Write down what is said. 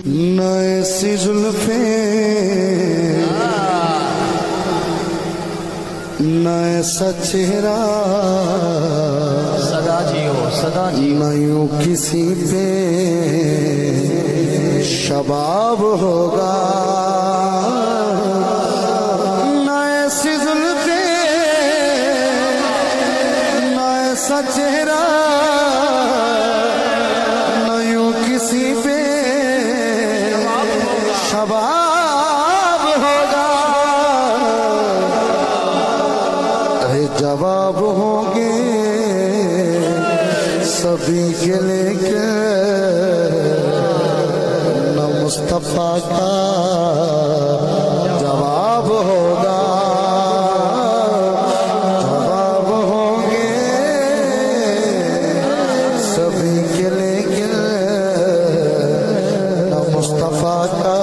न ऐसी जुल्फे न ऐसा चेहरा सदा जियो सदा जियो। न यूं किसी पे शबाब होगा। न ऐसी जुल्फे न ऐसा चेहरा न यूं किसी पे शबाब होगा। अरे जवाब होंगे सभी के लेके न मुस्तफा का जवाब होगा। जवाब होंगे सभी के लेके न मुस्तफा का